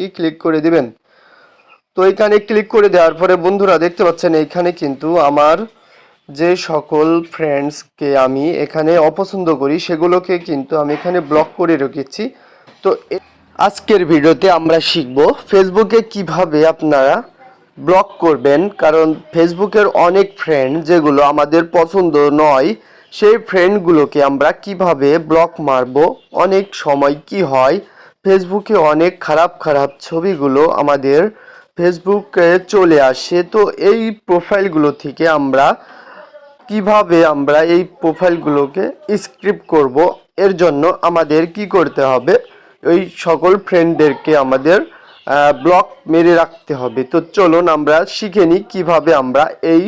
একটি ক্লিক করে দিবেন। তো এখানে ক্লিক করে দেওয়ার পরে বন্ধুরা দেখতে পাচ্ছেন এইখানে কিন্তু আমার যে সকল ফ্রেন্ডসকে আমি এখানে অপছন্দ করি সেগুলোকে কিন্তু আমি এখানে ব্লক করে রেখেছি। তো আজকের ভিডিওতে আমরা শিখব ফেসবুকে কিভাবে আপনারা ব্লক করবেন, কারণ ফেসবুকের অনেক ফ্রেন্ড যেগুলো আমাদের পছন্দ নয় সেই ফ্রেন্ডগুলোকে আমরা কিভাবে ব্লক মারব। অনেক সময় কি হয়, ফেসবুকে অনেক খারাপ খারাপ ছবিগুলো আমাদের ফেসবুকে চলে আসে। তো এই প্রোফাইলগুলো থেকে আমরা কিভাবে এই প্রোফাইলগুলোকে স্ক্রিপ্ট করব, এর জন্য আমাদের কি করতে হবে, ওই সকল ফ্রেন্ডদেরকে আমাদের ব্লক মেরে রাখতে হবে। তো চলুন আমরা শিখে নিই কীভাবে আমরা এই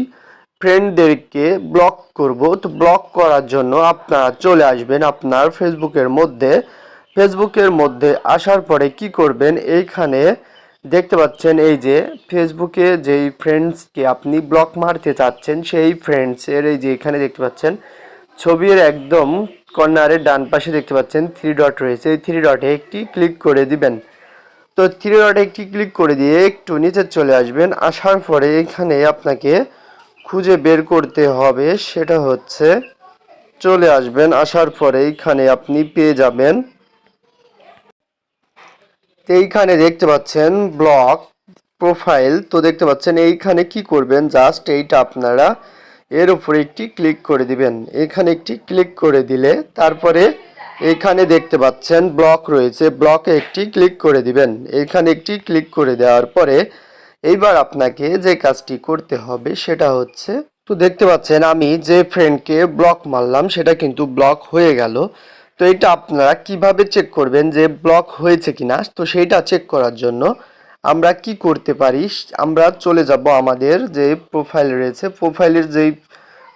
ফ্রেন্ডদেরকে ব্লক করব। তো ব্লক করার জন্য আপনারা চলে আসবেন আপনার ফেসবুকের মধ্যে আসার পরে কি করবেন, এইখানে দেখতে পাচ্ছেন এই যে ফেসবুকে যেই ফ্রেন্ডসকে আপনি ব্লক মারতে চাচ্ছেন সেই ফ্রেন্ডসের এই যে এখানে দেখতে পাচ্ছেন ছবির একদম কর্নারের ডান পাশে দেখতে পাচ্ছেন 3 ডট রয়েছে। এই 3 ডটে একটি ক্লিক করে দিবেন। তো 3 ডটে একটি ক্লিক করে দিয়ে একটু নিচে চলে আসবেন। আসার পরে এখানে আপনাকে খুঁজে বের করতে হবে, সেটা হচ্ছে চলে আসবেন। আসার পরে এখানে আপনি পেয়ে যাবেন, এইখানে দেখতে পাচ্ছেন ব্লক প্রোফাইল। তো দেখতে পাচ্ছেন এইখানে কি করবেন, জাস্ট এইটা আপনারা এর উপরে একটি ক্লিক করে দিবেন। এখানে একটি ক্লিক করে দিলে তারপরে এখানে দেখতে পাচ্ছেন ব্লক রয়েছে, ব্লকে একটি ক্লিক করে দিবেন। এখানে একটি ক্লিক করে দেওয়ার পরে এইবার আপনাকে যে কাজটি করতে হবে সেটা হচ্ছে, তো দেখতে পাচ্ছেন আমি যে ফ্রেন্ডকে ব্লক মারলাম সেটা কিন্তু ব্লক হয়ে গেল। তো এটা আপনারা কিভাবে চেক করবেন যে ব্লক হয়েছে কিনা, তো সেইটা চেক করার জন্য আমরা কি করতে পারি, আমরা চলে যাব আমাদের যে প্রোফাইল রয়েছে, প্রোফাইলের যেই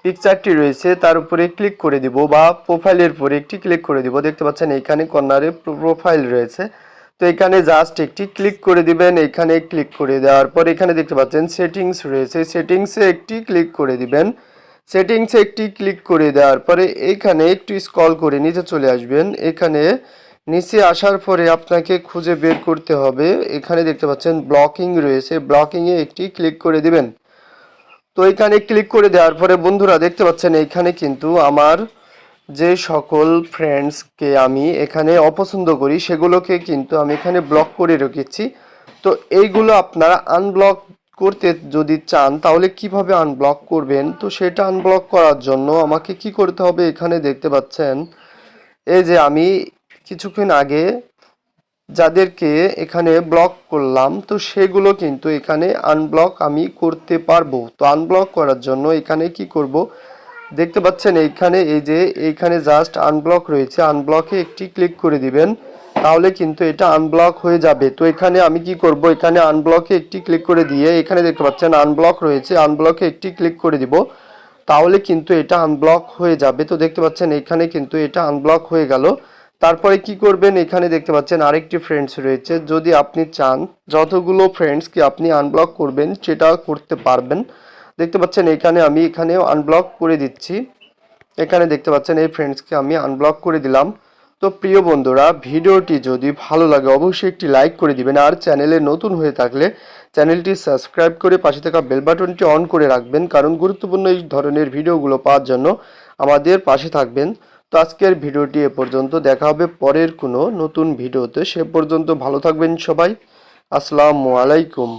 পিকচারটি রয়েছে তার উপরে ক্লিক করে দিব বা প্রোফাইলের উপরে একটি ক্লিক করে দিব। দেখতে পাচ্ছেন এখানে কর্নারে প্রোফাইল রয়েছে, তো এখানে জাস্ট একটি ক্লিক করে দিবেন। এখানে ক্লিক করে দেওয়ার পর এখানে দেখতে পাচ্ছেন সেটিংস রয়েছে, সেটিংসে একটি ক্লিক করে দিবেন। সেটিংসে একটি ক্লিক করে দেওয়ার পরে এখানে একটু স্ক্রল করে নিচে চলে আসবেন। এখানে নিচে আসার পরে আপনাকে খুঁজে বের করতে হবে, এখানে দেখতে পাচ্ছেন ব্লকিং রয়েছে, ব্লকিংয়ে একটি ক্লিক করে দিবেন। তো এখানে ক্লিক করে দেওয়ার পরে বন্ধুরা দেখতে পাচ্ছেন এইখানে কিন্তু আমার যে সকল ফ্রেন্ডসকে আমি এখানে অপছন্দ করি সেগুলোকে কিন্তু আমি এখানে ব্লক করে রেখেছি। তো এইগুলো আপনারা আনব্লক করতে যদি চান তাহলে কিভাবে আনব্লক করবেন, তো সেটা আনব্লক করার জন্য আমাকে কি করতে হবে, এখানে দেখতে পাচ্ছেন এই যে আমি কিছুক্ষণ আগে যাদেরকে এখানে ব্লক করলাম তো সেগুলো কিন্তু এখানে আনব্লক আমি করতে পারবো। তো আনব্লক করার জন্য এখানে কি করব, দেখতে পাচ্ছেন এইখানে এই যে এইখানে জাস্ট আনব্লক রয়েছে, আনব্লকে একটি ক্লিক করে দিবেন, তাহলে কিন্তু এটা আনব্লক হয়ে যাবে। তো এখানে আমি কি করব, এখানে আনব্লকে একটি ক্লিক করে দিয়ে এখানে দেখতে পাচ্ছেন আনব্লক রয়েছে, আনব্লকে একটি ক্লিক করে দিব, তাহলে কিন্তু এটা আনব্লক হয়ে যাবে। তো দেখতে পাচ্ছেন এখানে কিন্তু এটা আনব্লক হয়ে গেল। তারপরে কি করবেন, এখানে দেখতে পাচ্ছেন আরেকটি ফ্রেন্ডস রয়েছে, যদি আপনি চান যতগুলো ফ্রেন্ডসকে আপনি আনব্লক করবেন সেটা করতে পারবেন। দেখতে পাচ্ছেন এখানেও আনব্লক করে দিচ্ছি। এখানে দেখতে পাচ্ছেন এই ফ্রেন্ডসকে আমি আনব্লক করে দিলাম। তো প্রিয় বন্ধুরা, ভিডিওটি যদি ভালো লাগে অবশ্যই একটি লাইক করে দিবেন, আর চ্যানেলে নতুন হয়ে থাকলে চ্যানেলটি সাবস্ক্রাইব করে পাশে থাকা বেল বাটনটি অন করে রাখবেন, কারণ গুরুত্বপূর্ণ এই ধরনের ভিডিওগুলো পাওয়ার জন্য আমাদের পাশে থাকবেন। তো আজকের ভিডিওটি এ পর্যন্ত, দেখা হবে পরের কোনো নতুন ভিডিওতে। সে পর্যন্ত ভালো থাকবেন সবাই। আসসালামু আলাইকুম।